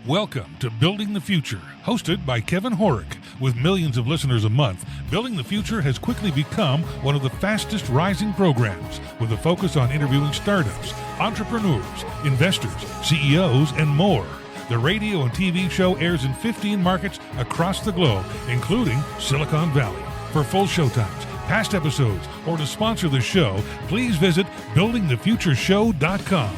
Welcome to Building the Future, hosted by Kevin Horick. With millions of listeners a month, Building the Future has quickly become one of the fastest rising programs, with a focus on interviewing startups, entrepreneurs, investors, CEOs, and more. The radio and TV show airs in 15 markets across the globe, including Silicon Valley. For full showtimes, past episodes, or to sponsor the show, please visit buildingthefutureshow.com.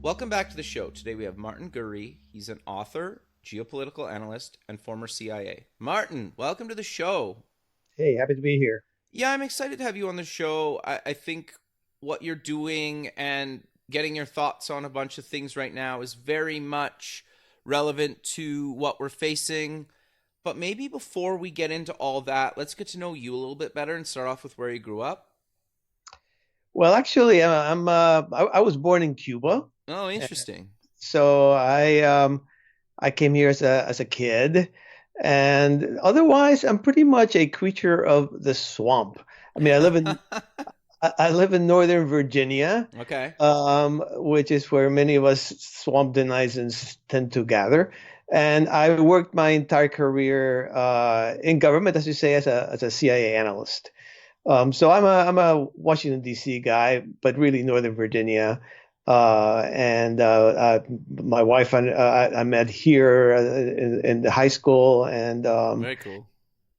Welcome back to the show. Today we have Martin Gurri. He's an author, geopolitical analyst, and former CIA. Martin, welcome to the show. Hey, happy to be here. Yeah, I'm excited to have you on the show. I think what you're doing and getting your thoughts on a bunch of things right now is very much relevant to what we're facing. But maybe before we get into all that, let's get to know you a little bit better and start off with where you grew up. Well, actually, I was born in Cuba. Oh, interesting. So I came here as a kid, and otherwise I'm pretty much a creature of the swamp. I mean, I live in Northern Virginia, Okay. which is where many of us swamp denizens tend to gather. And I worked my entire career in government, as you say, as a CIA analyst. So I'm a Washington D.C. guy, but really Northern Virginia. My wife I met here in the high school, and Very cool.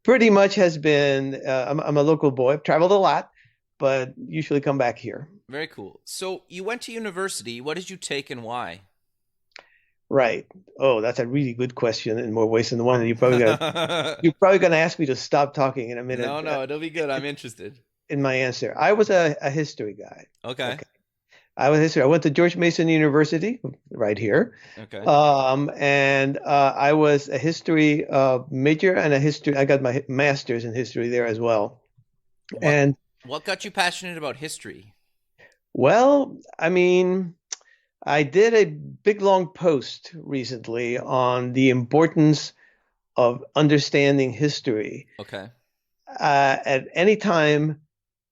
pretty much has been. I'm a local boy. I've traveled a lot, but usually come back here. Very cool. So you went to university. What did you take and why? Right. Oh, that's a really good question in more ways than one. And you're probably gonna ask me to stop talking in a minute. No, it'll be good. I'm interested. In my answer, I was a history guy. Okay. I was history. I went to George Mason University right here. Okay. I was a history major and I got my master's in history there as well. What got you passionate about history? Well, I mean, I did a big long post recently on the importance of understanding history. Okay. At any time,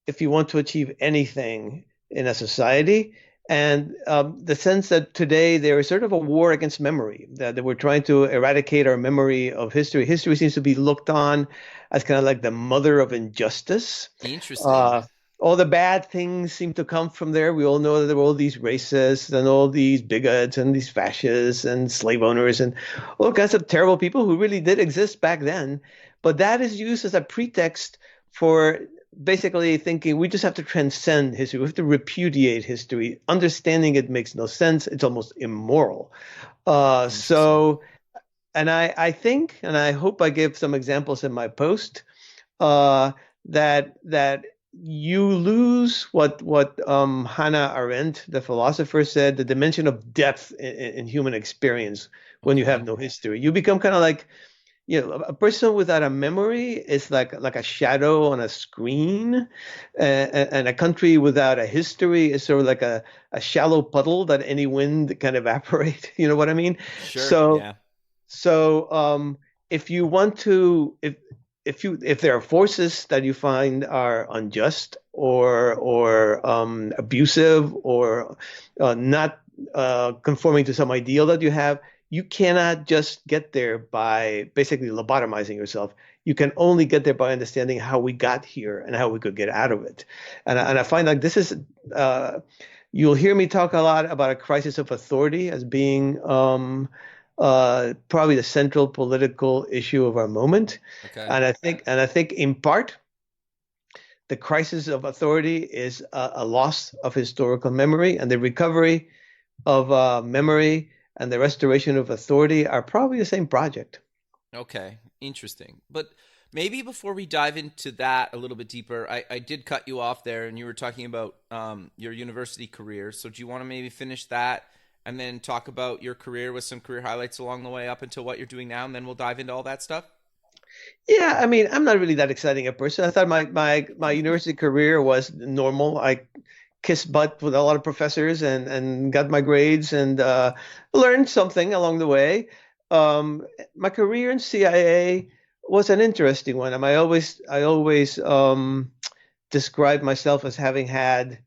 if you want to achieve anything in a society, and the sense that today there is sort of a war against memory, that we're trying to eradicate our memory of history. History seems to be looked on as kind of like the mother of injustice. Interesting. All the bad things seem to come from there. We all know that there were all these racists and all these bigots and these fascists and slave owners and all kinds of terrible people who really did exist back then. But that is used as a pretext for basically thinking we just have to transcend history. We have to repudiate history. Understanding it makes no sense. It's almost immoral. I think, and I hope I give some examples in my post, that you lose what Hannah Arendt, the philosopher, said, the dimension of depth in human experience when you have no history. You become kind of like, a person without a memory is like a shadow on a screen, and a country without a history is sort of like a shallow puddle that any wind can evaporate. You know what I mean? Sure. So if you want to, if there are forces that you find are unjust or abusive or not conforming to some ideal that you have, you cannot just get there by basically lobotomizing yourself. You can only get there by understanding how we got here and how we could get out of it. And I find like this is, you'll hear me talk a lot about a crisis of authority as being probably the central political issue of our moment. Okay. And I think in part, the crisis of authority is a loss of historical memory, and the recovery of memory and the restoration of authority are probably the same project. Okay. Interesting. But maybe before we dive into that a little bit deeper, I did cut you off there and you were talking about your university career. So do you want to maybe finish that and then talk about your career with some career highlights along the way up until what you're doing now, and then we'll dive into all that stuff? Yeah, I mean, I'm not really that exciting a person. I thought my university career was normal. I kissed butt with a lot of professors and got my grades and learned something along the way. My career in CIA was an interesting one. I mean, I always describe myself as having had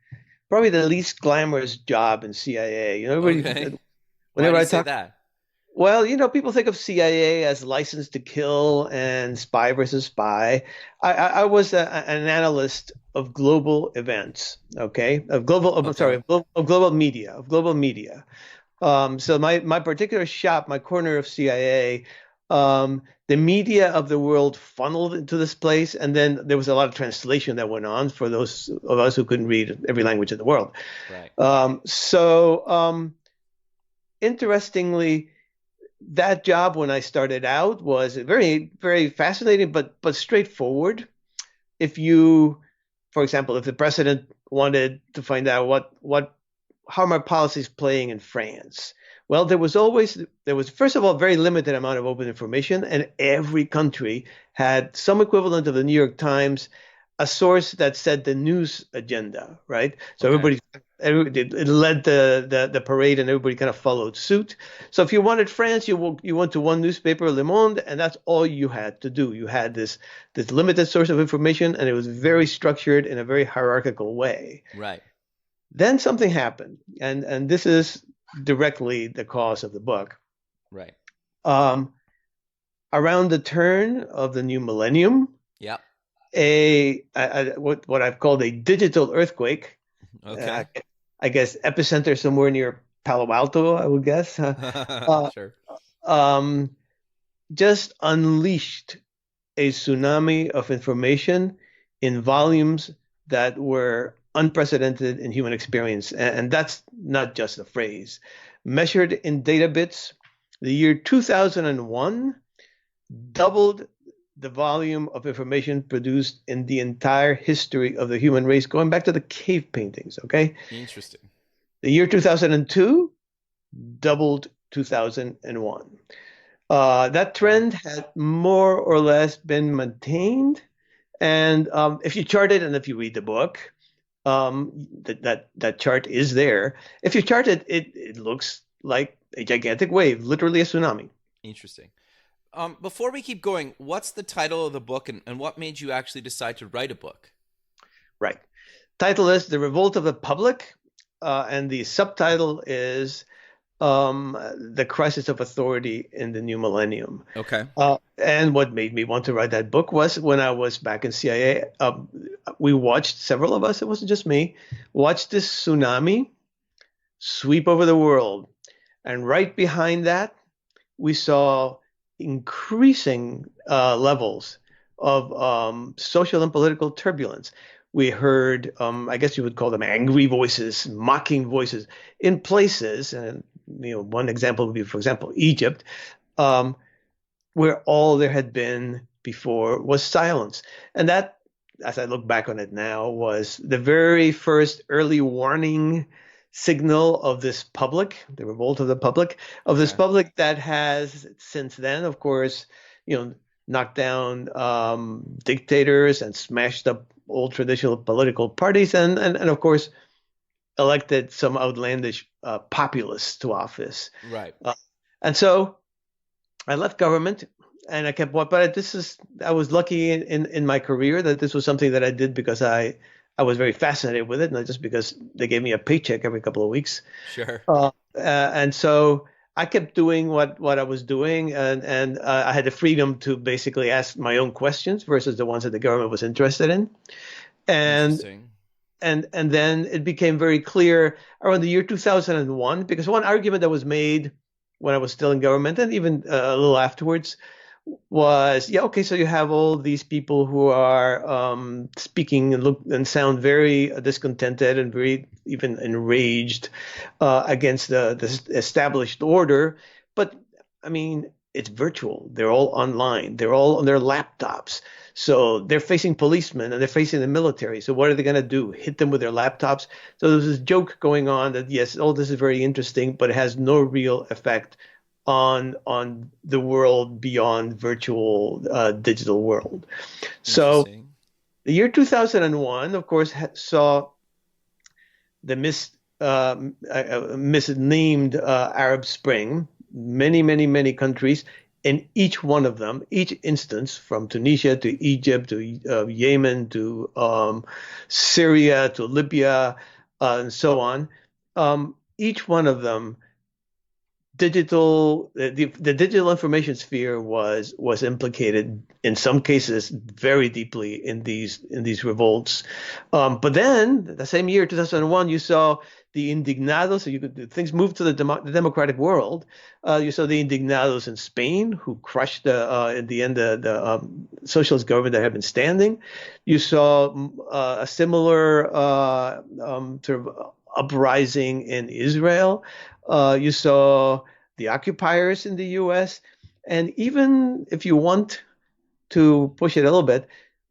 probably the least glamorous job in CIA. Okay. Why Whenever do you I say talk, that? well, people think of CIA as license to kill and spy versus spy. I was an analyst of global events, okay, Okay. of global media. So my particular shop, my corner of CIA, the media of the world funneled into this place, and then there was a lot of translation that went on for those of us who couldn't read every language in the world. Right. Interestingly, that job when I started out was very, very fascinating, but straightforward. If you, for example, if the president wanted to find out how my policy is playing in France, well, there was first of all very limited amount of open information, and every country had some equivalent of the New York Times, a source that said the news agenda, right? So Okay. it led the parade, and everybody kind of followed suit. So if you wanted France, you went to one newspaper, Le Monde, and that's all you had to do. You had this limited source of information, and it was very structured in a very hierarchical way. Right. Then something happened, and this is directly the cause of the book. Right. Um, Around the turn of the new millennium, Yep. what I've called a digital earthquake, Okay. I guess epicenter somewhere near Palo Alto, I would guess, Sure. um, just unleashed a tsunami of information in volumes that were unprecedented in human experience. And that's not just a phrase. Measured in data bits, the year 2001 doubled the volume of information produced in the entire history of the human race, going back to the cave paintings, okay? Interesting. The year 2002 doubled 2001. That trend had more or less been maintained. And if you chart it and if you read the book, that chart is there. If you chart it, it looks like a gigantic wave, literally a tsunami. Interesting. Before we keep going, what's the title of the book, and what made you actually decide to write a book? Right. Title is The Revolt of the Public, and the subtitle is The Crisis of Authority in the New Millennium. Okay. And what made me want to write that book was when I was back in CIA, we watched, several of us, it wasn't just me, watched this tsunami sweep over the world. And right behind that, we saw increasing levels of social and political turbulence. We heard, I guess you would call them angry voices, mocking voices in places, and one example would be, for example, Egypt, where all there had been before was silence. And that, as I look back on it now, was the very first early warning signal of this public, the revolt of the public, of this public that has since then, of course, knocked down dictators and smashed up old traditional political parties, and of course, elected some outlandish populists to office. Right. And so I left government, and I kept, but I was lucky in my career that this was something that I did because I was very fascinated with it, not just because they gave me a paycheck every couple of weeks. Sure. And so I kept doing what I was doing, and I had the freedom to basically ask my own questions versus the ones that the government was interested in. Interesting. And then it became very clear around the year 2001, because one argument that was made when I was still in government and even a little afterwards was, yeah, okay, so you have all these people who are speaking and look and sound very discontented and very even enraged against the established order. But I mean, it's virtual. They're all online. They're all on their laptops. So they're facing policemen and they're facing the military. So what are they going to do? Hit them with their laptops? So there's this joke going on that, yes, oh, this is very interesting, but it has no real effect on the world beyond virtual digital world. So the year 2001, of course, saw the misnamed Arab Spring. Many countries, in each one of them, each instance, from Tunisia to Egypt to Yemen to Syria to Libya and so on, each one of them, the digital information sphere was implicated in some cases very deeply in these revolts. But then the same year, 2001, you saw the indignados. So things moved to the democratic world. You saw the indignados in Spain, who crushed in the end the socialist government that had been standing. You saw a similar sort of uprising in Israel. You saw the occupiers in the US. And even if you want to push it a little bit,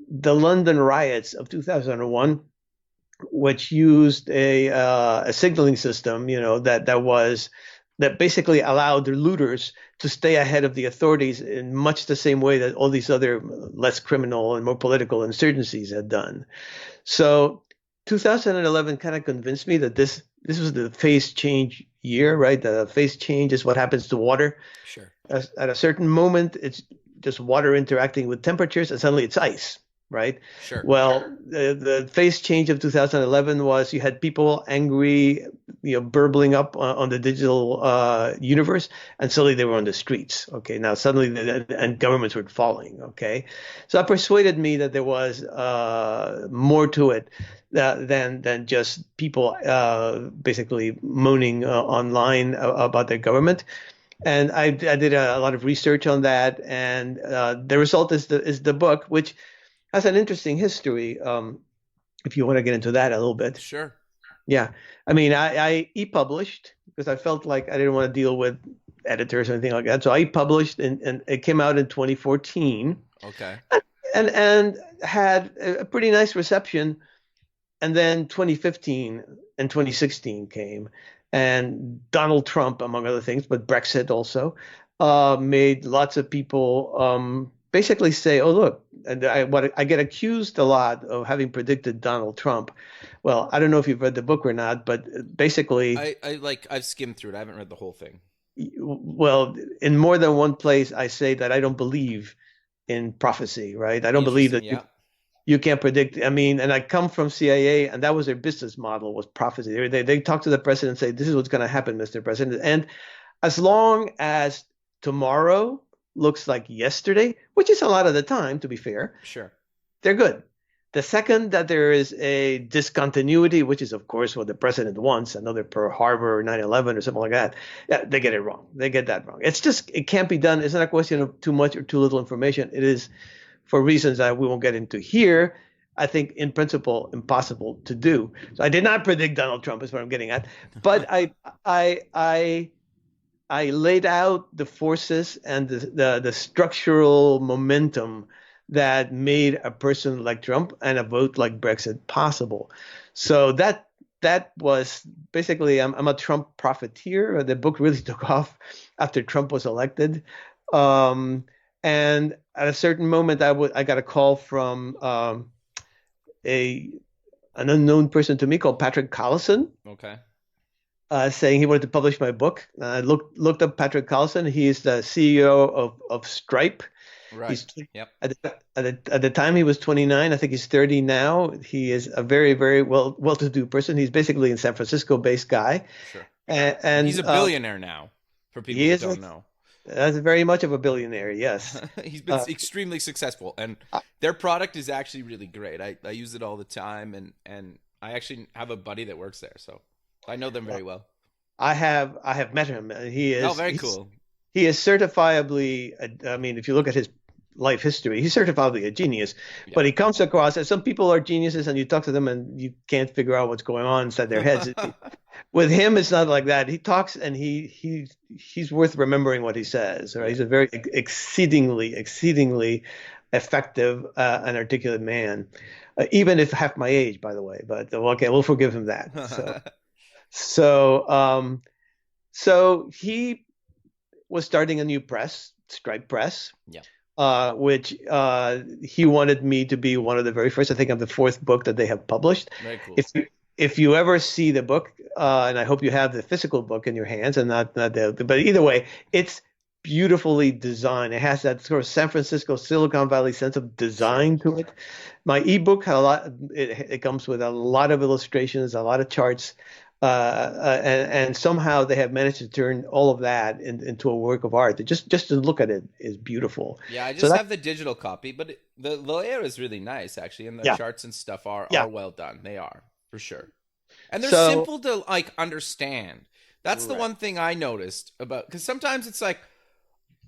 the London riots of 2001, which used a signaling system, that basically allowed the looters to stay ahead of the authorities in much the same way that all these other less criminal and more political insurgencies had done. So 2011 kind of convinced me that this was the phase change year, right? The phase change is what happens to water. Sure. At a certain moment, it's just water interacting with temperatures, and suddenly it's ice, right? Sure. Well, the phase change of 2011 was you had people angry, burbling up on the digital universe, and suddenly they were on the streets. Okay, now suddenly and governments were falling. Okay, so that persuaded me that there was more to it than just people basically moaning online about their government. And I did a lot of research on that, and the result is the book, which has an interesting history. If you want to get into that a little bit. Sure. Yeah. I mean, I e-published because I felt like I didn't want to deal with editors or anything like that. So I e-published, and it came out in 2014. Okay. And had a pretty nice reception. And then 2015 and 2016 came, and Donald Trump, among other things, but Brexit also, made lots of people basically say, "Oh, look," and I get accused a lot of having predicted Donald Trump. Well, I don't know if you've read the book or not, but basically, I've skimmed through it. I haven't read the whole thing. Well, in more than one place, I say that I don't believe in prophecy, right? I don't believe that you can't predict. I mean, and I come from CIA, and that was their business model, was prophecy. They talk to the president and say, "This is what's going to happen, Mr. President." And as long as tomorrow looks like yesterday, which is a lot of the time, to be fair, sure, they're good. The second that there is a discontinuity, which is, of course, what the president wants, another Pearl Harbor or 9/11 or something like that, yeah, they get it wrong. They get that wrong. It's just, it can't be done. It's not a question of too much or too little information. It is, for reasons that we won't get into here, I think in principle impossible to do. So I did not predict Donald Trump, is what I'm getting at. But I laid out the forces and the structural momentum that made a person like Trump and a vote like Brexit possible. So that was basically, I'm a Trump profiteer. The book really took off after Trump was elected. And at a certain moment, I got a call from an unknown person to me called Patrick Collison. Okay. Saying he wanted to publish my book. I looked up Patrick Collison. He is the CEO of Stripe. Right. Yep. At the time he was 29. I think he's 30 now. He is a very, very well-to-do person. He's basically a San Francisco-based guy. Sure. And he's a billionaire now, for people who don't know. That's very much of a billionaire, yes. He's been extremely successful, and their product is actually really great. I use it all the time, and I actually have a buddy that works there, so I know them very well. I have met him. He is very cool. He is certifiably, I mean, if you look at his life history, he's certifiably a genius. Yeah. But he comes across as, some people are geniuses and you talk to them and you can't figure out what's going on inside their heads. With him, it's not like that. He talks and he's worth remembering what he says. Right? He's a very exceedingly effective and articulate man, even if half my age, by the way. But okay, we'll forgive him that. So he was starting a new press, Stripe Press. Yeah. Which he wanted me to be one of the very first. I think I'm the fourth book that they have published. Very cool. If you ever see the book, and I hope you have the physical book in your hands and not the, but either way, it's beautifully designed. It has that sort of San Francisco, Silicon Valley sense of Sure. design to it. My ebook had a lot. It comes with a lot of illustrations, a lot of charts, and somehow they have managed to turn all of that into a work of art. Just to look at it is beautiful. Yeah, I So just that, have the digital copy, but the layout is really nice actually, and the yeah, charts and stuff yeah. are well done. They are for sure, and they're So simple to like understand. That's the right, one thing I noticed about because sometimes it's like,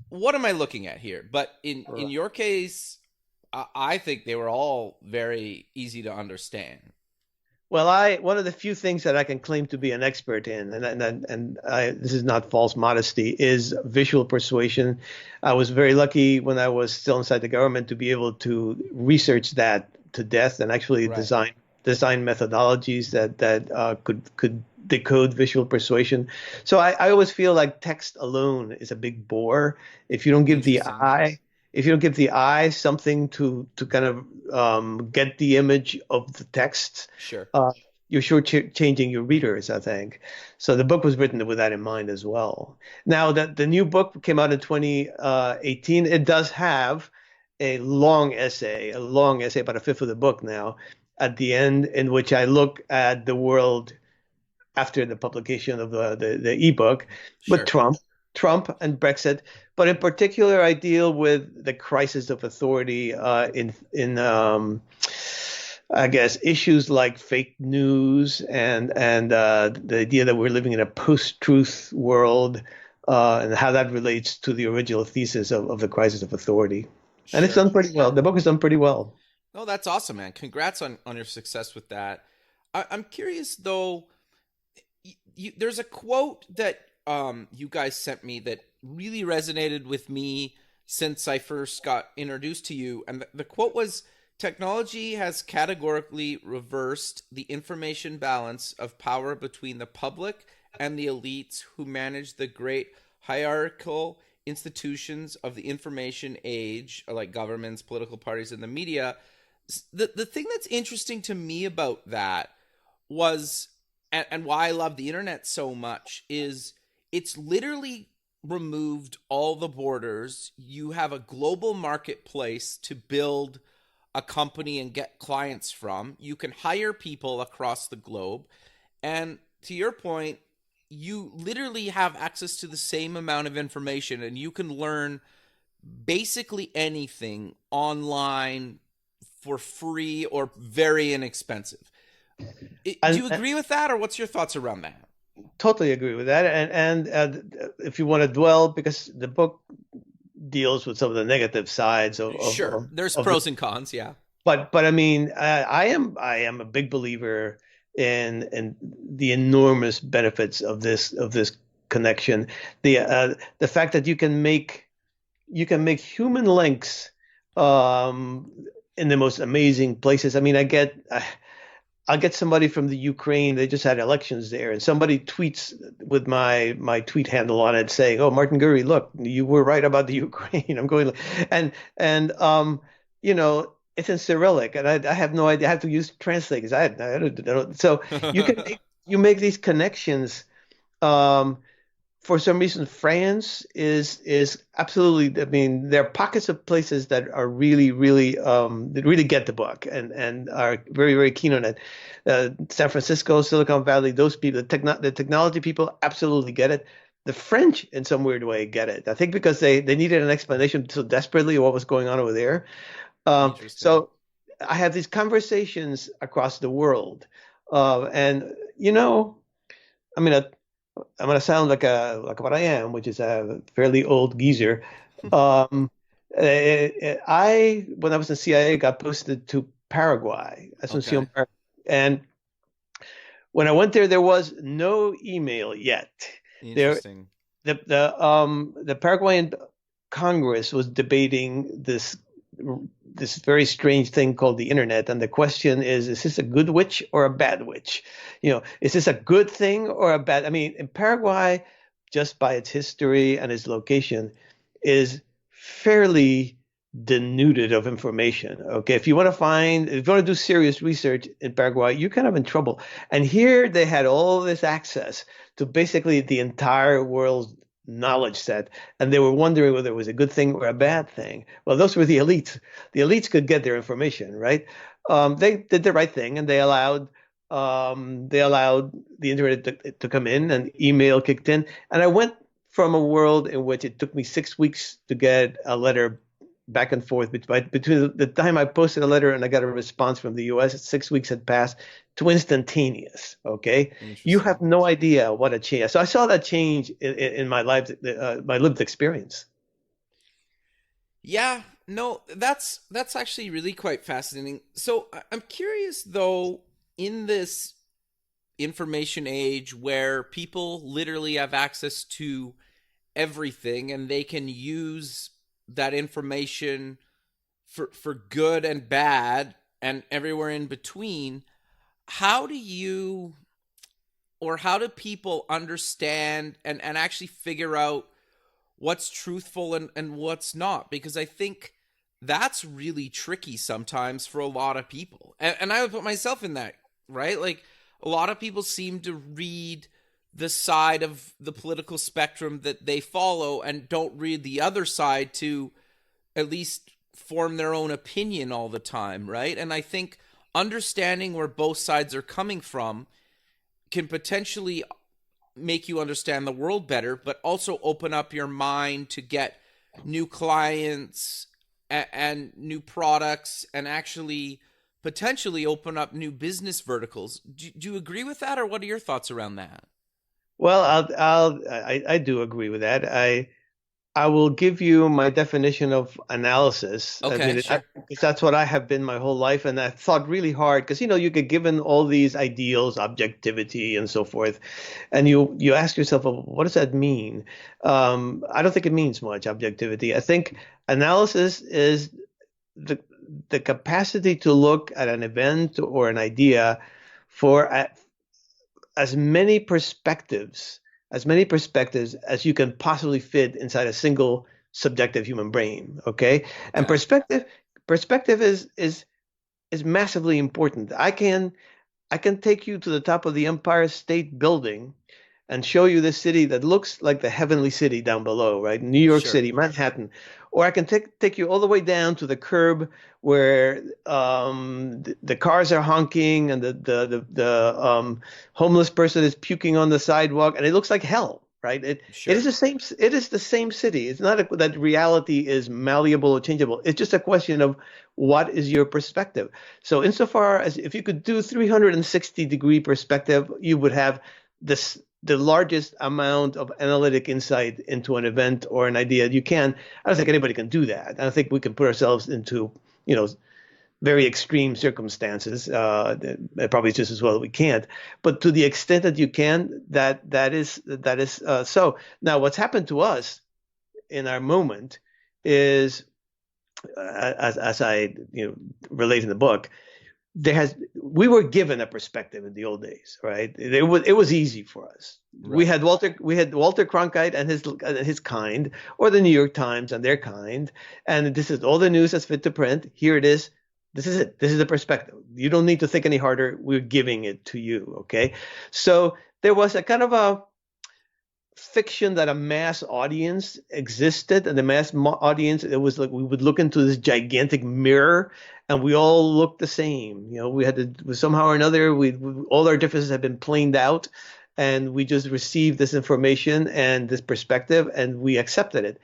what am I looking at here? But in right. your case, I think they were all very easy to understand. Well, I one of the few things that I can claim to be an expert in, this is not false modesty, is visual persuasion. I was very lucky when I was still inside the government to be able to research that to death and actually Right. design methodologies that could decode visual persuasion. So I always feel like text alone is a big bore if you don't give the Interesting. eye if you don't give the eye something to kind of get the image of the text, Sure. uh, you're changing your readers, I think. So the book was written with that in mind as well. Now that the new book came out in 2018, it does have a long essay, about a fifth of the book now, at the end, in which I look at the world after the publication of the ebook with Sure. Trump and Brexit, but in particular, I deal with the crisis of authority in I guess issues like fake news and the idea that we're living in a post-truth world, and how that relates to the original thesis of the crisis of authority. And it's Sure. done pretty well. The book is done pretty well. No, that's awesome, man. Congrats on your success with that. I'm curious though. There's a quote that you guys sent me that really resonated with me since I first got introduced to you, and the quote was, "Technology has categorically reversed the information balance of power between the public and the elites who manage the great hierarchical institutions of the information age, like governments, political parties, and the media." The thing that's interesting to me about that was, and why I love the internet so much, is it's literally removed all the borders. You have a global marketplace to build a company and get clients from. You can hire people across the globe. And to your point, you literally have access to the same amount of information and you can learn basically anything online for free or very inexpensive. Do And, you agree with that, or what's your thoughts around that? totally agree with that. If you want to dwell, because the book deals with some of the negative sides Sure, there's of the, pros and cons. Yeah, but I mean, I am a big believer in the enormous benefits of this connection. The fact that you can make human links um, in the most amazing places. I mean, I'll get somebody from the Ukraine. They just had elections there, and somebody tweets with my tweet handle on it saying, "Oh, Martin Gurri, look, you were right about the Ukraine." I'm going, and you know, it's in Cyrillic, and I have no idea. I have to use translators. I don't know. So you make these connections. Um, for some reason, France is absolutely. I mean, there are pockets of places that are really that really get the book and are very keen on it. San Francisco, Silicon Valley, those people, the technology people, absolutely get it. The French, in some weird way, get it. I think because they needed an explanation so desperately of what was going on over there. interesting. So I have these conversations across the world, and I mean, I'm gonna sound like what I am, which is a fairly old geezer. Um, I when I was in CIA, got posted to Paraguay, Okay, Asunción, Paraguay, and when I went there, there was no email yet. There, interesting. the Paraguayan Congress was debating this very strange thing called the internet, and the question is this a good witch or a bad witch? Is this a good thing or a bad? I mean, in Paraguay, just by its history and its location, is fairly denuded of information. Okay, if you want to do serious research in Paraguay, you're kind of in trouble. And here they had all this access to basically the entire world's knowledge set, and they were wondering whether it was a good thing or a bad thing. Well, those were the elites. The elites could get their information, right? They did the right thing, and they allowed the internet to come in, and email kicked in. And I went from a world in which it took me 6 weeks to get a letter back and forth between the time I posted a letter and I got a response from the US, 6 weeks had passed, to instantaneous. Okay, you have no idea what a change. So I saw that change in my life, my lived experience. Yeah, no, that's actually really quite fascinating. So I'm curious though, in this information age where people literally have access to everything and they can use that information for good and bad and everywhere in between, how do people understand and actually figure out what's truthful and what's not? Because I think that's really tricky sometimes for a lot of people. And I would put myself in that, right? Like, a lot of people seem to read the side of the political spectrum that they follow and don't read the other side to at least form their own opinion all the time, right? And I think understanding where both sides are coming from can potentially make you understand the world better, but also open up your mind to get new clients and new products, and actually potentially open up new business verticals. Do you agree with that, or what are your thoughts around that? Well, I do agree with that. I will give you my definition of analysis. Okay, sure. That's what I have been my whole life, and I thought really hard because you get given all these ideals, objectivity, and so forth, and you ask yourself, well, what does that mean? I don't think it means much, objectivity. I think analysis is the capacity to look at an event or an idea for as many perspectives as you can possibly fit inside a single subjective human brain. Okay, and perspective is massively important. I can take you to the top of the Empire State Building and show you the city that looks like the heavenly city down below, right? New York Sure. City, Manhattan. Or I can take you all the way down to the curb where the cars are honking and the homeless person is puking on the sidewalk, and it looks like hell, right? Sure. It is the same. It is the same city. It's not that reality is malleable or changeable. It's just a question of what is your perspective. So insofar as if you could do 360-degree perspective, you would have the largest amount of analytic insight into an event or an idea you can. I don't think anybody can do that. I don't think we can put ourselves into, very extreme circumstances. Probably just as well that we can't. But to the extent that you can, that is so. Now, what's happened to us in our moment is, as I relate in the book, we were given a perspective in the old days, right? It was easy for us. Right. We had Walter Cronkite and his kind, or the New York Times and their kind, and this is all the news that's fit to print. Here it is. This is it. This is the perspective. You don't need to think any harder. We're giving it to you. Okay. So there was a kind of a fiction that a mass audience existed, and the mass audience, it was like we would look into this gigantic mirror and we all looked the same. We had to somehow or another, all our differences had been planed out, and we just received this information and this perspective and we accepted it.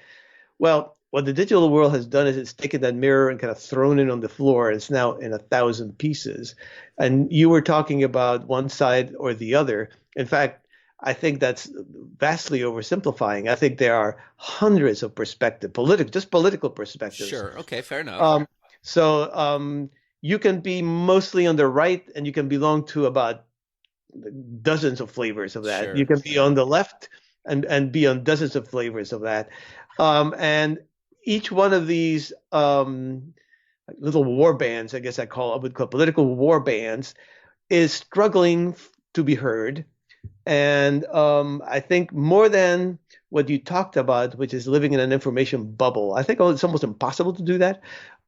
Well, what the digital world has done is it's taken that mirror and kind of thrown it on the floor, and it's now in 1,000 pieces. And you were talking about one side or the other. In fact, I think that's vastly oversimplifying. I think there are hundreds of political perspectives. Sure. Okay. Fair enough. So you can be mostly on the right, and you can belong to about dozens of flavors of that. Sure. You can be on the left and be on dozens of flavors of that. And each one of these little war bands, I guess I would call political war bands, is struggling to be heard. And I think more than what you talked about, which is living in an information bubble, I think it's almost impossible to do that.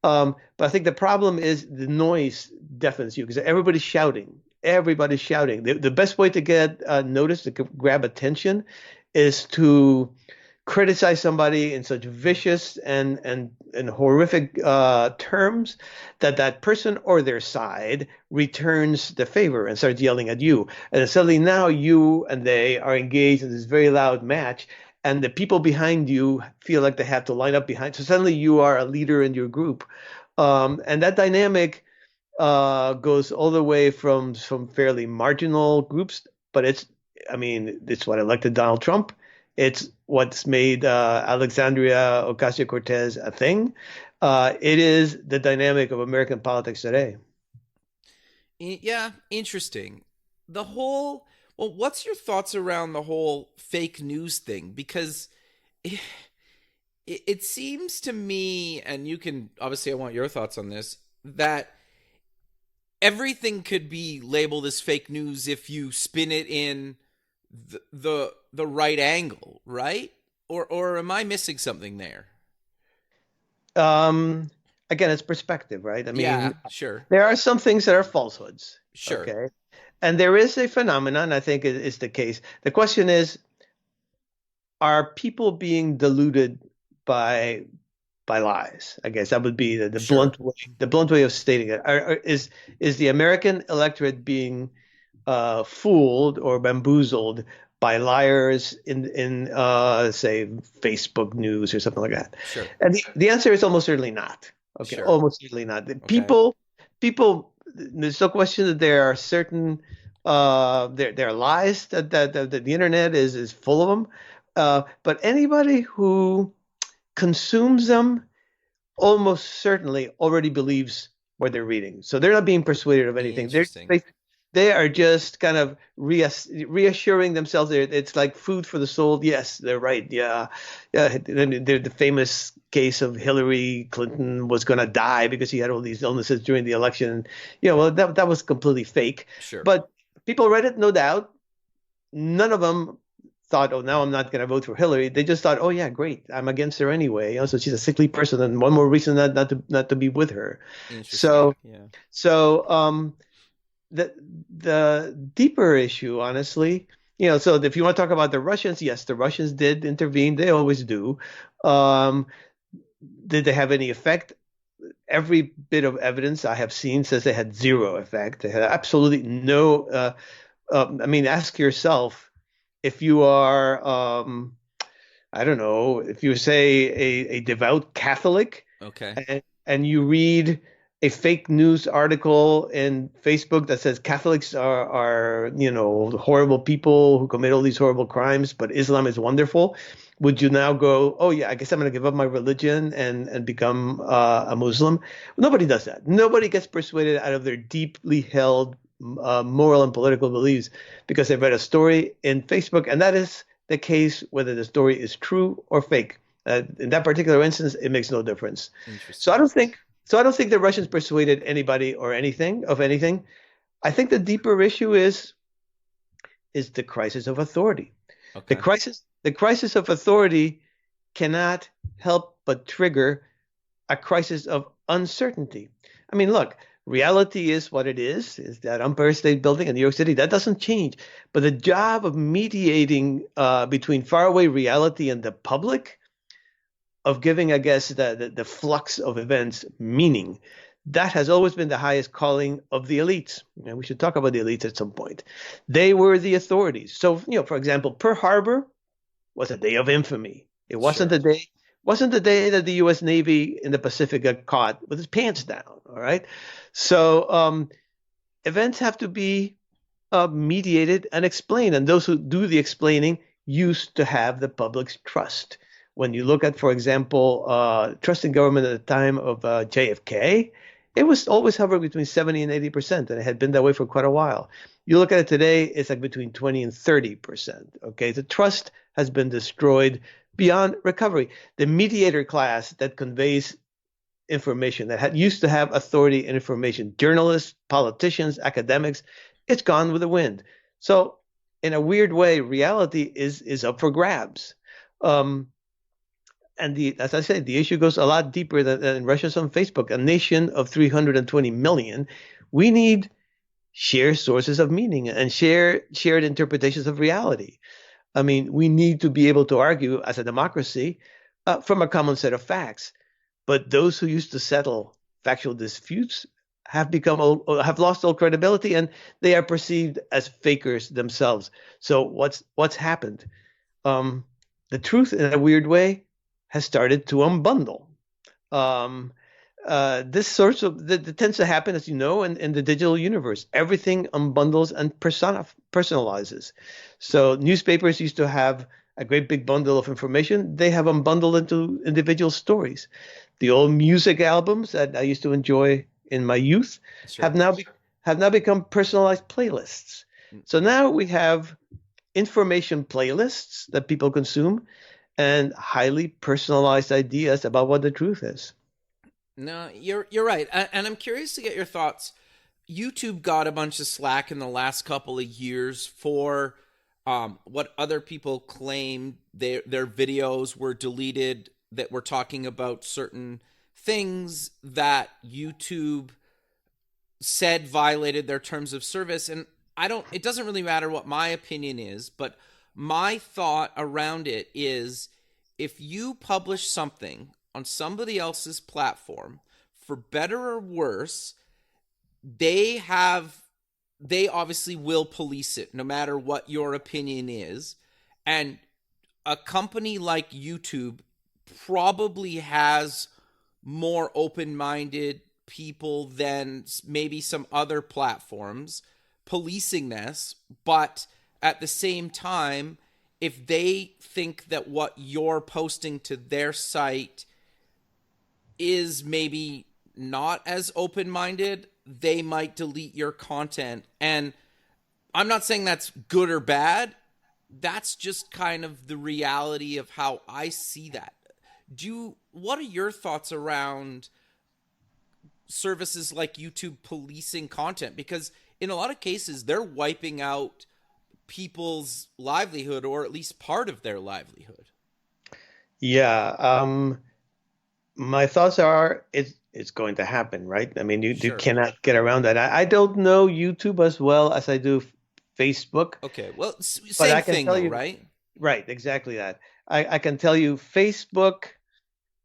But I think the problem is the noise deafens you because everybody's shouting. Everybody's shouting. The best way to get noticed, to grab attention, is to criticize somebody in such vicious and horrific terms that that person or their side returns the favor and starts yelling at you. And then suddenly now you and they are engaged in this very loud match, and the people behind you feel like they have to line up behind. So suddenly you are a leader in your group. And that dynamic goes all the way from some fairly marginal groups, but it's what elected Donald Trump. It's what's made Alexandria Ocasio-Cortez a thing. It is the dynamic of American politics today. Yeah, interesting. What's your thoughts around the whole fake news thing? Because it seems to me, and you can, obviously I want your thoughts on this, that everything could be labeled as fake news if you spin it in the right angle, right? Or am I missing something there? Again, it's perspective, right? I mean, yeah, sure. there are some things that are falsehoods. Sure. Okay. And there is a phenomenon, I think is the case. The question is, are people being deluded by lies? I guess that would be the Sure. blunt way of stating it. Is the American electorate being fooled or bamboozled by liars in say Facebook news or something like that? Sure. And the answer is almost certainly not. Okay, Sure. almost certainly not. Okay. People. There's no question that there are certain there are lies that the internet is full of them. But anybody who consumes them almost certainly already believes what they're reading. So they're not being persuaded of anything. Interesting. They are just kind of reassuring themselves. It's like food for the soul. Yes, they're right. Yeah. The famous case of Hillary Clinton was going to die because she had all these illnesses during the election. Well, that was completely fake. Sure. But people read it, no doubt. None of them thought, oh, now I'm not going to vote for Hillary. They just thought, oh yeah, great, I'm against her anyway. So she's a sickly person, and one more reason not to be with her. So the deeper issue, honestly, so if you want to talk about the Russians, yes, the Russians did intervene. They always do. Did they have any effect? Every bit of evidence I have seen says they had zero effect. They had absolutely no. Ask yourself, if you are, I don't know, if you say a devout Catholic, okay, and you read a fake news article in Facebook that says Catholics are horrible people who commit all these horrible crimes, but Islam is wonderful, would you now go, oh yeah, I guess I'm going to give up my religion and become a Muslim? Nobody does that. Nobody gets persuaded out of their deeply held moral and political beliefs because they've read a story in Facebook, and that is the case whether the story is true or fake. In that particular instance, it makes no difference. So I don't think the Russians persuaded anybody or anything of anything. I think the deeper issue is the crisis of authority. Okay. The crisis of authority cannot help but trigger a crisis of uncertainty. I mean, look, reality is what it is that Empire State Building in New York City. That doesn't change. But the job of mediating between faraway reality and the public, of giving, I guess, the flux of events meaning, that has always been the highest calling of the elites. And we should talk about the elites at some point. They were the authorities. So, for example, Pearl Harbor was a day of infamy. It wasn't the day that the U.S. Navy in the Pacific got caught with its pants down. All right. So events have to be mediated and explained. And those who do the explaining used to have the public's trust. When you look at, for example, trust in government at the time of JFK, it was always hovering between 70 and 80%, and it had been that way for quite a while. You look at it today, it's like between 20 and 30%. Okay, the trust has been destroyed beyond recovery. The mediator class that conveys information, that used to have authority and information, journalists, politicians, academics, it's gone with the wind. So in a weird way, reality is up for grabs. And as I said, the issue goes a lot deeper than Russia's on Facebook. A nation of 320 million, we need shared sources of meaning and shared interpretations of reality. I mean, we need to be able to argue as a democracy from a common set of facts. But those who used to settle factual disputes have lost all credibility, and they are perceived as fakers themselves. So what's happened? Um, the truth, in a weird way, has started to unbundle. Um, this sorts of that tends to happen, as you know, in the digital universe. Everything unbundles and personalizes. So newspapers used to have a great big bundle of information. They have unbundled into individual stories. The old music albums that I used to enjoy in my youth Sure. have now become personalized playlists. So now we have information playlists that people consume and highly personalized ideas about what the truth is. No, you're right, and I'm curious to get your thoughts. YouTube got a bunch of slack in the last couple of years for what other people claim their videos were deleted that were talking about certain things that YouTube said violated their terms of service. And it doesn't really matter what my opinion is, but my thought around it is, if you publish something on somebody else's platform, for better or worse, they obviously will police it no matter what your opinion is. And a company like YouTube probably has more open-minded people than maybe some other platforms policing this. But at the same time, if they think that what you're posting to their site is maybe not as open-minded, they might delete your content. And I'm not saying that's good or bad. That's just kind of the reality of how I see that. What are your thoughts around services like YouTube policing content? Because in a lot of cases, they're wiping out people's livelihood, or at least part of their livelihood. Yeah, my thoughts are it's going to happen, right? I mean, you Sure. cannot get around that. I don't know YouTube as well as I do Facebook, Okay, well, but same I can thing tell though, you, right? right, exactly that. I can tell you Facebook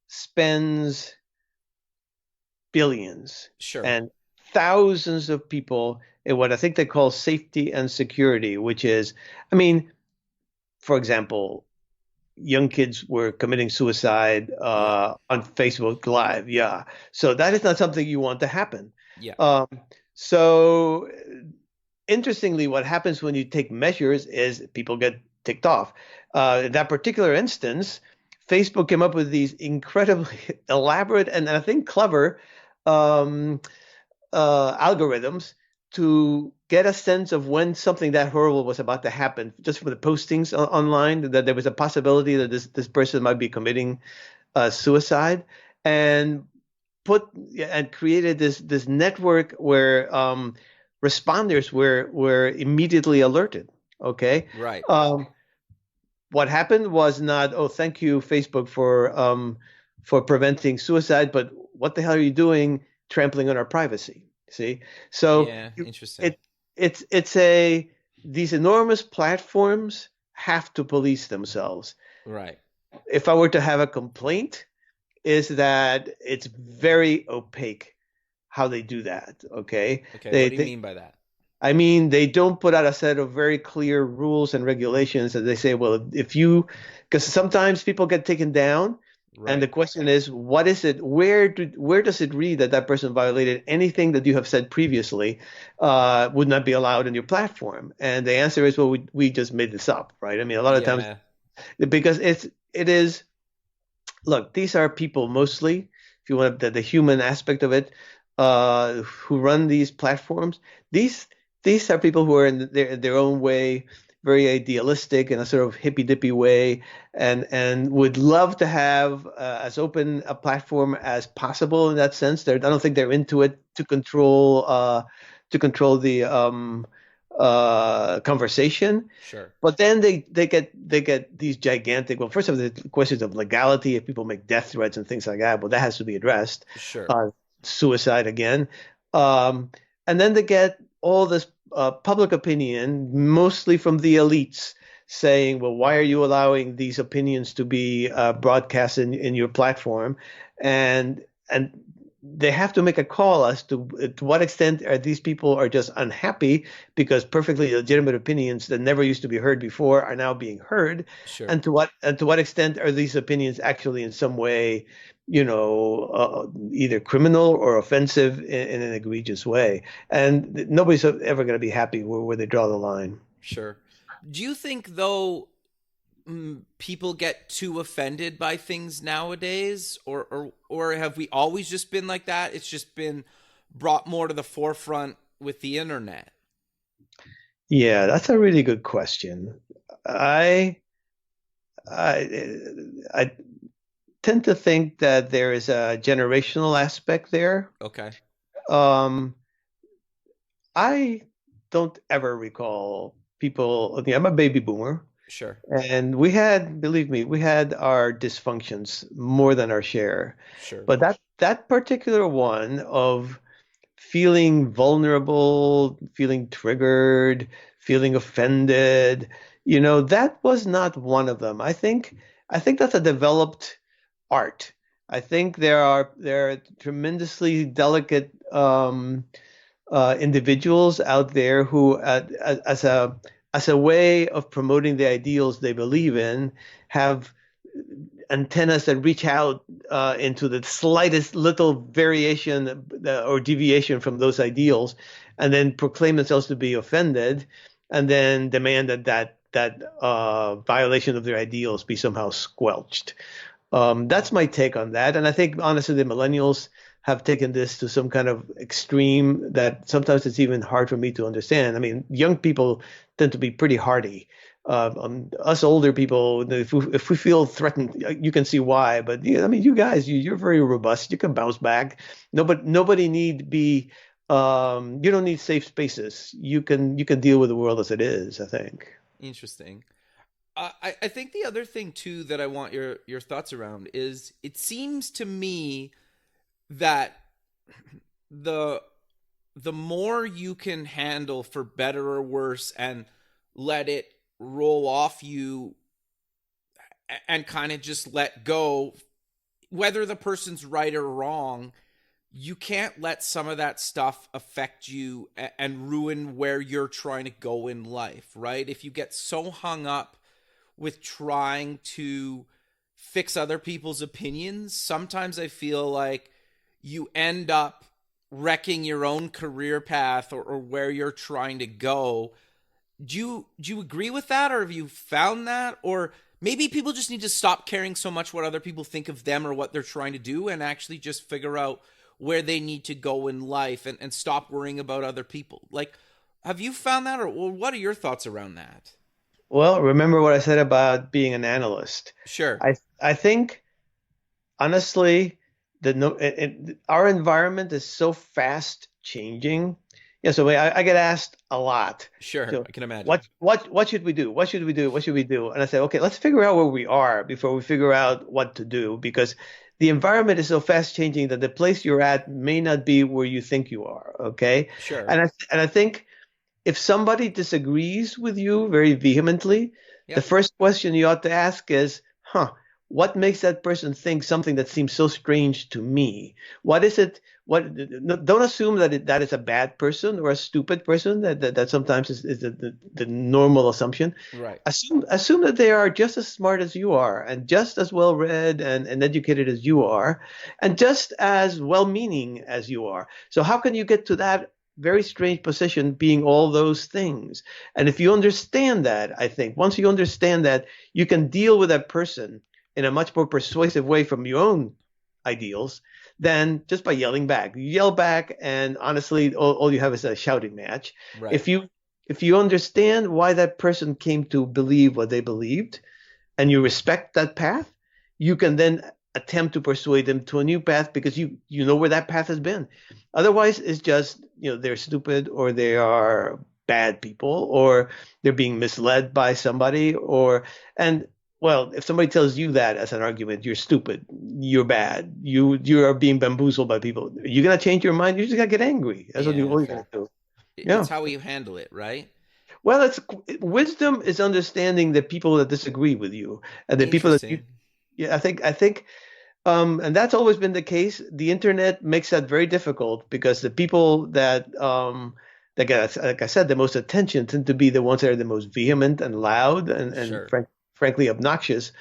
spends billions Sure. and thousands of people in what I think they call safety and security, which is, I mean, for example, young kids were committing suicide Yeah. on Facebook Live. Yeah. So that is not something you want to happen. Yeah. Um, so interestingly, what happens when you take measures is people get ticked off. In that particular instance, Facebook came up with these incredibly elaborate and I think clever um, algorithms to get a sense of when something that horrible was about to happen, just from the postings online, that there was a possibility that this person might be committing suicide, and created this network where responders were immediately alerted. Okay. Right. What happened was not, oh, thank you, Facebook, for preventing suicide, but what the hell are you doing trampling on our privacy? See? So Yeah. Interesting. it it's a these enormous platforms have to police themselves. Right. If I were to have a complaint, is that it's very opaque how they do that. Okay. Okay. They, What do you they mean by that? I mean, they don't put out a set of very clear rules and regulations that they say, well, because sometimes people get taken down, and the Right. question is, what is it? Where does it read that that person violated anything that you have said previously would not be allowed on your platform? And the answer is, well, we just made this up, right? I mean, a lot of times, Yeah. because it is. Look, these are people mostly, if you want the human aspect of it, who run these platforms. These are people who are in their own way very idealistic in a sort of hippy dippy way, and would love to have as open a platform as possible in that sense. I don't think they're into it to control the conversation. Sure. But then they get these gigantic. Well, first of all, the questions of legality. If people make death threats and things like that, well, that has to be addressed. Sure. Suicide again, and then they get all this public opinion, mostly from the elites, saying, well, why are you allowing these opinions to be broadcast in your platform? And they have to make a call as to what extent are these people are just unhappy because perfectly legitimate opinions that never used to be heard before are now being heard, Sure. and to what extent are these opinions actually in some way, either criminal or offensive in an egregious way. And nobody's ever going to be happy where they draw the line. Sure. Do you think though people get too offended by things nowadays, or have we always just been like that? It's just been brought more to the forefront with the internet. Yeah, that's a really good question. I I I tend to think that there is a generational aspect there. Okay. Um, I don't ever recall people. Okay, I'm a baby boomer, Sure. and we had, believe me, we had our dysfunctions more than our share. Sure. But that particular one of feeling vulnerable, feeling triggered, feeling offended, that was not one of them. I think that's a developed art. I think there are tremendously delicate individuals out there who, as a way of promoting the ideals they believe in, have antennas that reach out into the slightest little variation or deviation from those ideals, and then proclaim themselves to be offended, and then demand that violation of their ideals be somehow squelched. That's my take on that. And I think, honestly, the millennials have taken this to some kind of extreme that sometimes it's even hard for me to understand. I mean, young people tend to be pretty hardy. Us older people, if we feel threatened, you can see why. But yeah, I mean, you guys, you're very robust. You can bounce back. Nobody need be. You don't need safe spaces. You can deal with the world as it is, I think. Interesting. I think the other thing too that I want your thoughts around is it seems to me that the the more you can handle for better or worse and let it roll off you and kind of just let go, whether the person's right or wrong, you can't let some of that stuff affect you and ruin where you're trying to go in life, right? If you get so hung up with trying to fix other people's opinions, sometimes I feel like you end up wrecking your own career path or where you're trying to go. Do you agree with that, or have you found that? Or maybe people just need to stop caring so much what other people think of them or what they're trying to do and actually just figure out where they need to go in life and stop worrying about other people. Like, have you found that, or what are your thoughts around that? Well, remember what I said about being an analyst. Sure. I think, honestly, the no, our environment is so fast changing. Yeah, so I get asked a lot. Sure. So I can imagine. what should we do? What should we do? What should we do? And I say, okay, let's figure out where we are before we figure out what to do, because the environment is so fast changing that the place you're at may not be where you think you are. Okay, Sure. and I think if somebody disagrees with you very vehemently, the Yep. first question you ought to ask is, what makes that person think something that seems so strange to me? What is it? Don't assume that is a bad person or a stupid person. That sometimes is the normal assumption. Right. Assume that they are just as smart as you are, and just as well read and educated as you are, and just as well meaning as you are. So how can you get to that very strange position being all those things? And if you understand that, I think once you understand that, you can deal with that person in a much more persuasive way from your own ideals than just by yelling back. You yell back, and honestly, all you have is a shouting match. Right. If you understand why that person came to believe what they believed, and you respect that path, you can then attempt to persuade them to a new path because you know where that path has been. Otherwise, it's just, they're stupid, or they are bad people, or they're being misled by somebody, and well, if somebody tells you that as an argument, you're stupid, you're bad, you are being bamboozled by people. You're gonna change your mind. You just gotta get angry. That's Yeah, all you're fair. gonna do. It's Yeah. how you handle it, right? Well, it's wisdom is understanding the people that disagree with you and the people that you. Interesting. Yeah, I think, and that's always been the case. The internet makes that very difficult because the people that get, like I said, the most attention tend to be the ones that are the most vehement and loud and Sure. frankly obnoxious,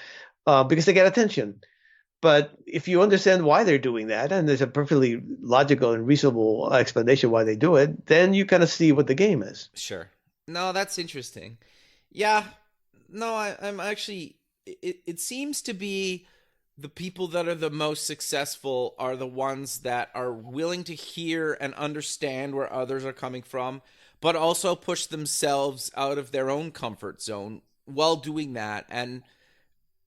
because they get attention. But if you understand why they're doing that, and there's a perfectly logical and reasonable explanation why they do it, then you kind of see what the game is. Sure. No, that's interesting. Yeah. No, I'm actually. It seems to be the people that are the most successful are the ones that are willing to hear and understand where others are coming from, but also push themselves out of their own comfort zone while doing that. And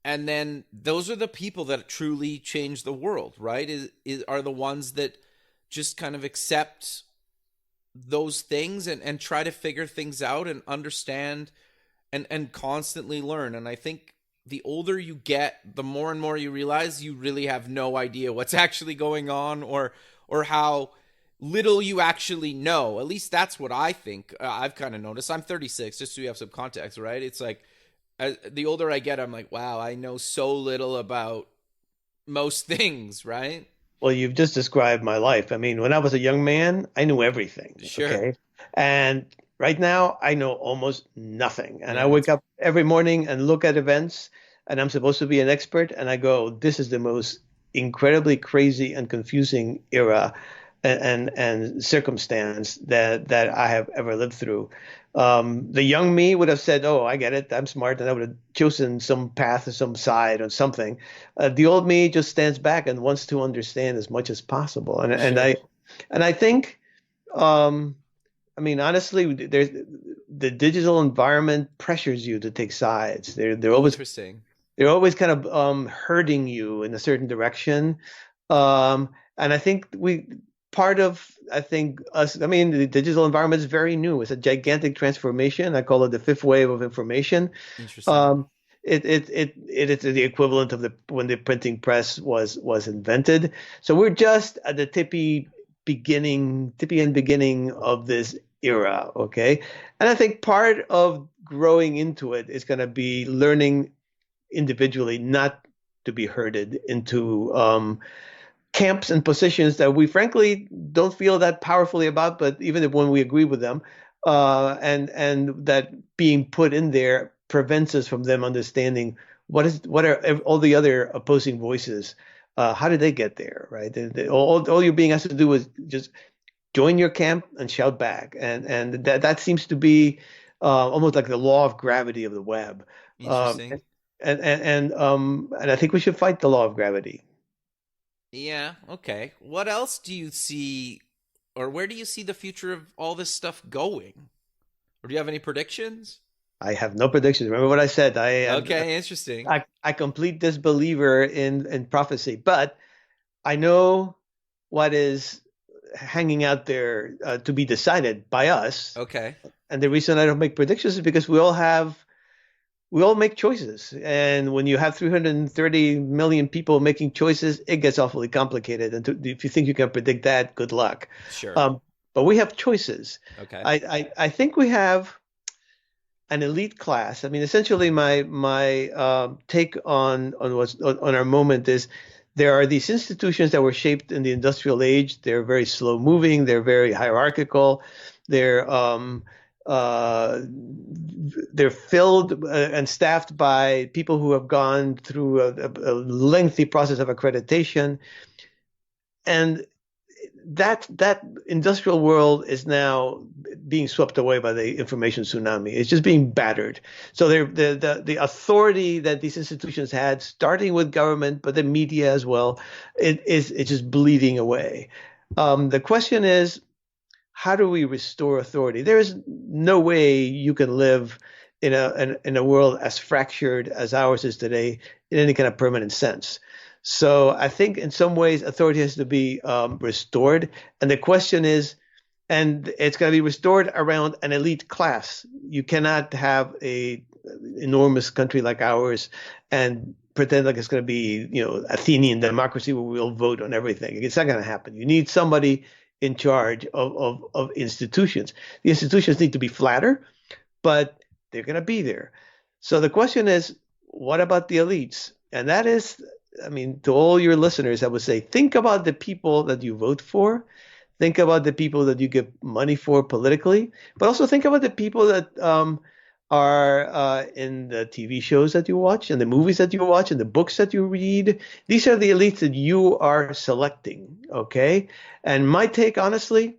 then those are the people that truly change the world, right? Are the ones that just kind of accept those things and try to figure things out and understand and constantly learn. And I think the older you get, the more and more you realize you really have no idea what's actually going on, or how little you actually know. At least that's what I think. I've kind of noticed. I'm 36, just so you have some context, right? It's like the older I get, I'm like, wow, I know so little about most things, right? Well, you've just described my life. I mean, when I was a young man, I knew everything. Sure. Okay. And right now, I know almost nothing. And I Yeah, wake up every morning and look at events, and I'm supposed to be an expert. And I go, this is the most incredibly crazy and confusing era and circumstance that I have ever lived through. The young me would have said, "Oh, I get it. I'm smart," and I would have chosen some path or some side or something. The old me just stands back and wants to understand as much as possible. And and sure. I and I think, um, I mean, honestly, there's the digital environment pressures you to take sides. Interesting. They're always kind of herding you in a certain direction. And I think we part of I think us. I mean, the digital environment is very new. It's a gigantic transformation. I call it the fifth wave of information. Interesting. Um, it is the equivalent of the when the printing press was invented. So we're just at the tippy end beginning of this era. Okay, and I think part of growing into it is going to be learning individually, not to be herded into camps and positions that we frankly don't feel that powerfully about, but even if when we agree with them, and that being put in there prevents us from them understanding what are all the other opposing voices. How did they get there, right? All you're being asked to do is just join your camp and shout back, and that seems to be almost like the law of gravity of the web. Um, Interesting. and I think we should fight the law of gravity. Yeah, okay. What else do you see, or where do you see the future of all this stuff going? Or do you have any predictions? I have no predictions. Remember what I said. I am Okay, interesting. I complete disbeliever in prophecy, but I know what is hanging out there to be decided by us. Okay, And the reason I don't make predictions is because we all make choices. And when you have 330 million people making choices, it gets awfully complicated. And if you think you can predict that, good luck. sure. Um, but we have choices. Okay, I think we have an elite class. I mean, essentially, my take on our moment is there are these institutions that were shaped in the industrial age. They're very slow moving. They're very hierarchical. They're uh, they're filled and staffed by people who have gone through a lengthy process of accreditation, and that industrial world is now being swept away by the information tsunami. It's just being battered. So the authority that these institutions had, starting with government, but the media as well, it's just bleeding away. The question is, how do we restore authority? There is no way you can live in a world as fractured as ours is today in any kind of permanent sense. So I think in some ways authority has to be restored, and the question is, and it's going to be restored around an elite class. You cannot have a enormous country like ours and pretend like it's going to be, Athenian democracy where we'll vote on everything. It's not going to happen. You need somebody in charge of institutions. The institutions need to be flatter, but they're going to be there. So the question is, what about the elites? And that is, I mean, to all your listeners, I would say, think about the people that you vote for. Think about the people that you give money for politically, but also think about the people that are in the TV shows that you watch, and the movies that you watch, and the books that you read. These are the elites that you are selecting, okay? And my take, honestly,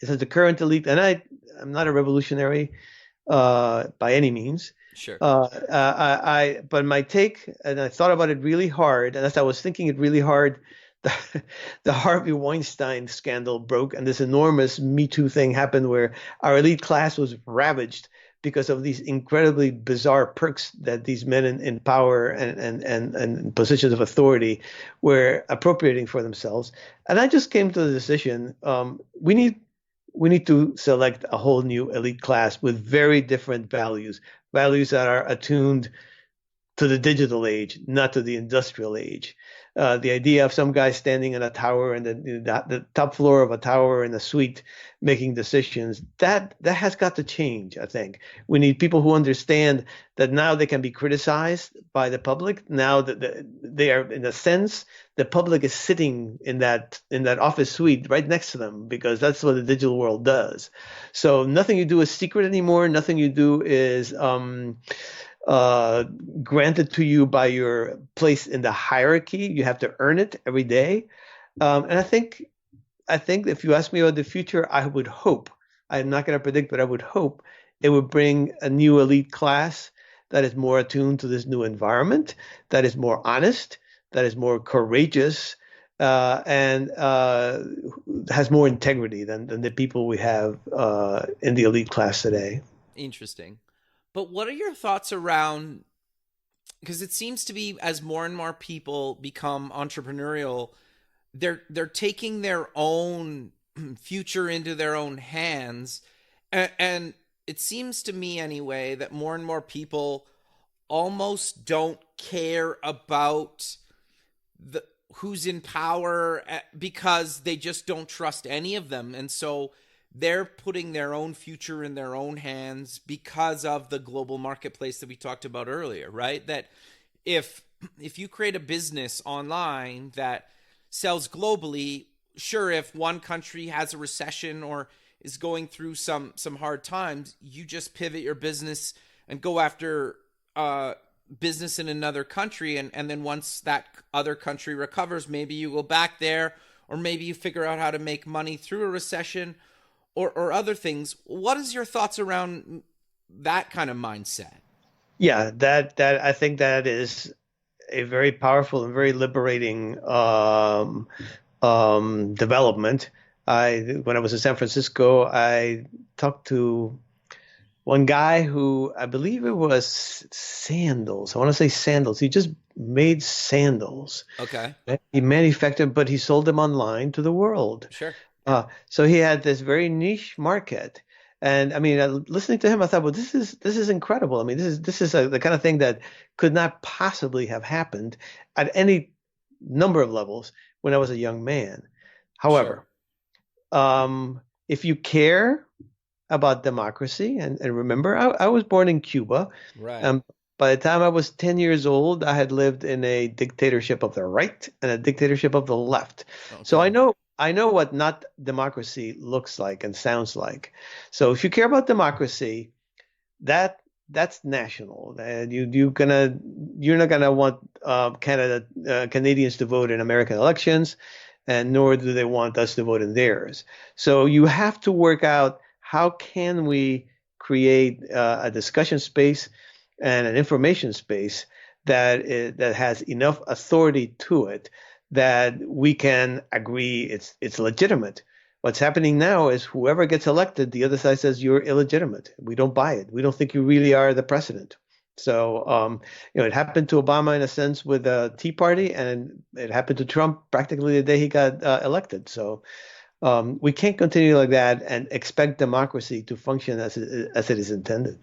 is that the current elite, and I'm not a revolutionary by any means. Sure. But my take, and I thought about it really hard, and as I was thinking it really hard, the Harvey Weinstein scandal broke, and this enormous Me Too thing happened where our elite class was ravaged because of these incredibly bizarre perks that these men in power and positions of authority were appropriating for themselves. And I just came to the decision, we need to select a whole new elite class with very different values, values that are attuned to the digital age, not to the industrial age. The idea of some guy standing in a tower and the top floor of a tower in a suite making decisions, that has got to change, I think. We need people who understand that now they can be criticized by the public. Now that they are, in a sense, the public is sitting in that office suite right next to them, because that's what the digital world does. So nothing you do is secret anymore. Nothing you do is granted to you by your place in the hierarchy. You have to earn it every day. And I think if you ask me about the future, I would hope, I'm not going to predict, but I would hope it would bring a new elite class that is more attuned to this new environment, that is more honest, that is more courageous, and has more integrity than the people we have in the elite class today. Interesting. But what are your thoughts around, because it seems to be as more and more people become entrepreneurial, they're taking their own future into their own hands, and it seems to me anyway that more and more people almost don't care about who's in power, because they just don't trust any of them, and so they're putting their own future in their own hands because of the global marketplace that we talked about earlier, right? That if you create a business online that sells globally, sure, if one country has a recession or is going through some hard times, you just pivot your business and go after business in another country, and then once that other country recovers, maybe you go back there, or maybe you figure out how to make money through a recession, or other things. What is your thoughts around that kind of mindset? Yeah, that I think that is a very powerful and very liberating development. When I was in San Francisco, I talked to one guy who, I believe it was sandals. I want to say sandals. He just made sandals. Okay. He manufactured, but he sold them online to the world. Sure. So he had this very niche market. And I mean, listening to him, I thought, well, this is incredible. I mean, this is the kind of thing that could not possibly have happened at any number of levels when I was a young man. However, if you care about democracy, and remember, I was born in Cuba. Right. By the time I was 10 years old, I had lived in a dictatorship of the right and a dictatorship of the left. Okay. So I know what not democracy looks like and sounds like. So if you care about democracy, that's national, and you're not gonna want Canadians to vote in American elections, and nor do they want us to vote in theirs. So you have to work out, how can we create a discussion space and an information space that has enough authority to it that we can agree it's legitimate. What's happening now is whoever gets elected, the other side says you're illegitimate. We don't buy it. We don't think you really are the president. So, it happened to Obama in a sense with the Tea Party, and it happened to Trump practically the day he got elected. So we can't continue like that and expect democracy to function as it is intended.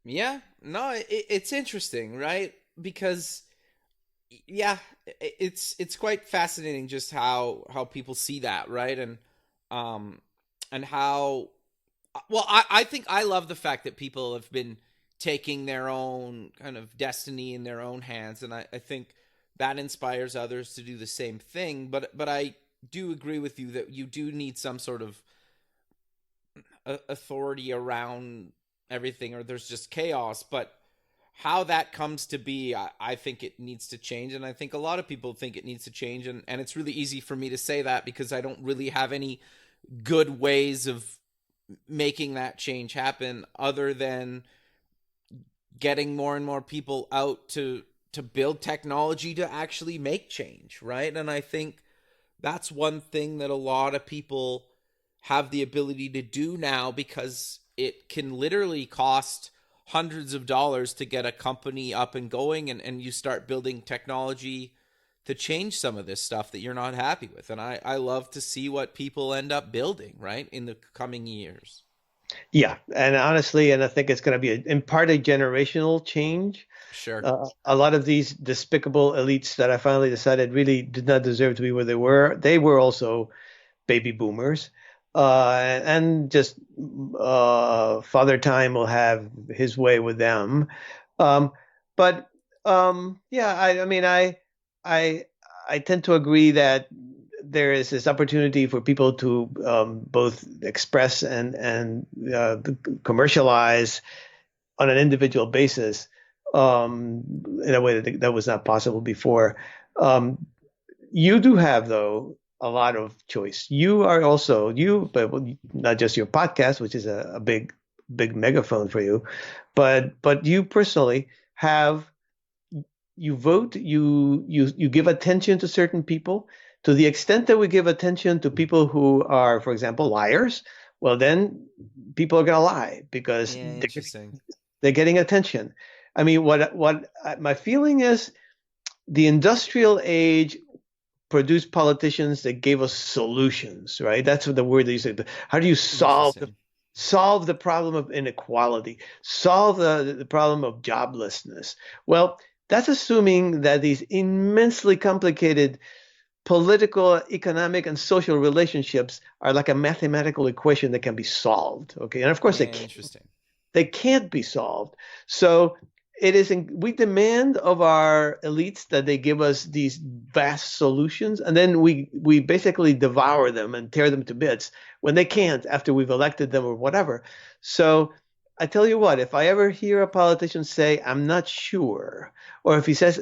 Yeah. No, it's interesting, right? Because it's quite fascinating just how people see that, right? And how Well, I think I love the fact that people have been taking their own kind of destiny in their own hands, and I think that inspires others to do the same thing. But I do agree with you that you do need some sort of authority around everything, or there's just chaos. But how that comes to be, I think it needs to change, and I think a lot of people think it needs to change, and it's really easy for me to say that because I don't really have any good ways of making that change happen other than getting more and more people out to build technology to actually make change, right? And I think that's one thing that a lot of people have the ability to do now, because it can literally cost hundreds of dollars to get a company up and going, and you start building technology to change some of this stuff that you're not happy with. And I love to see what people end up building, right, in the coming years. Yeah, and honestly, and I think it's going to be in part a generational change. Sure. A lot of these despicable elites that I finally decided really did not deserve to be where they were also baby boomers. And just Father Time will have his way with them. Yeah, I mean, I tend to agree that there is this opportunity for people to both express and commercialize on an individual basis in a way that was not possible before. You do have, though, a lot of choice. You are also but not just your podcast, which is a big megaphone for you, but you personally have. You vote, you give attention to certain people. To the extent that we give attention to people who are, for example, liars, well, then people are going to lie because they're getting attention. I mean, what my feeling is, the industrial age produced politicians that gave us solutions, right? That's what the word that you said. How do you solve the problem of inequality, solve the problem of joblessness? Well, that's assuming that these immensely complicated political, economic, and social relationships are like a mathematical equation that can be solved. Okay, and of course they can't be solved. So we demand of our elites that they give us these vast solutions, and then we basically devour them and tear them to bits when they can't after we've elected them or whatever. So I tell you what, if I ever hear a politician say, I'm not sure, or if he says,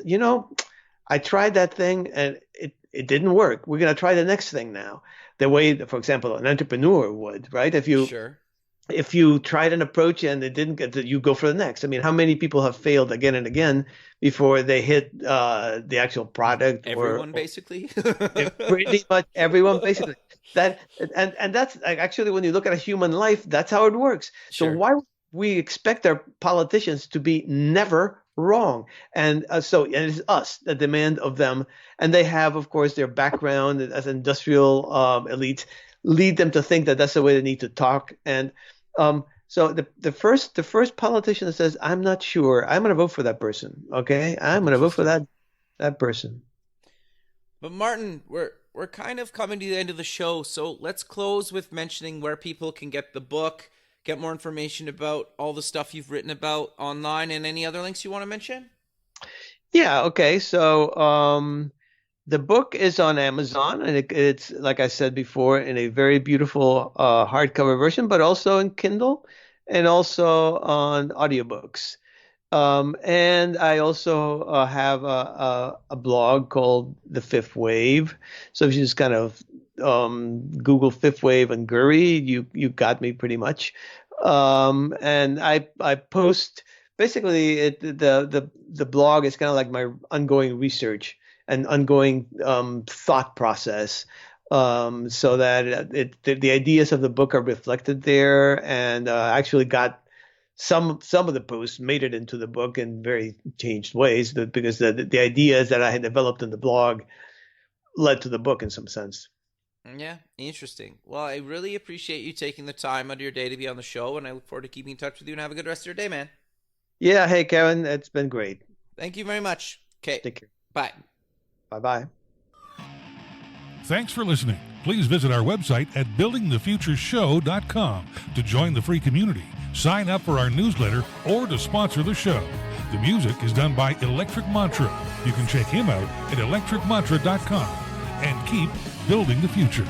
I tried that thing and it didn't work, we're going to try the next thing now. The way, for example, an entrepreneur would, right? If you tried an approach and it didn't get you go for the next. I mean, how many people have failed again and again before they hit the actual product? Basically. Pretty much everyone, basically. And that's actually, when you look at a human life, that's how it works. Sure. So why would we expect our politicians to be never wrong? And so it's us that demand of them. And they have, of course, their background as industrial elites lead them to think that that's the way they need to talk. And so the first politician that says, I'm not sure, I'm going to vote for that person. Okay, I'm going to vote for that person. But Martin, we're kind of coming to the end of the show, so let's close with mentioning where people can get the book, get more information about all the stuff you've written about online, and any other links you want to mention. Yeah. Okay. So the book is on Amazon, and it's, like I said before, in a very beautiful hardcover version, but also in Kindle and also on audiobooks. And I also have a blog called The Fifth Wave. So if you just kind of Google Fifth Wave and Gurri, you got me pretty much. And I post basically the blog is kind of like my ongoing research and ongoing thought process, so that the ideas of the book are reflected there, and actually got some of the posts made it into the book in very changed ways, because the ideas that I had developed in the blog led to the book in some sense. Yeah, interesting. Well, I really appreciate you taking the time out of your day to be on the show, and I look forward to keeping in touch with you, and have a good rest of your day, man. Yeah. Hey, Kevin, it's been great. Thank you very much. Okay. Take care. Bye. Bye-bye. Thanks for listening. Please visit our website at buildingthefutureshow.com to join the free community, sign up for our newsletter, or to sponsor the show. The music is done by Electric Mantra. You can check him out at electricmantra.com and keep building the future.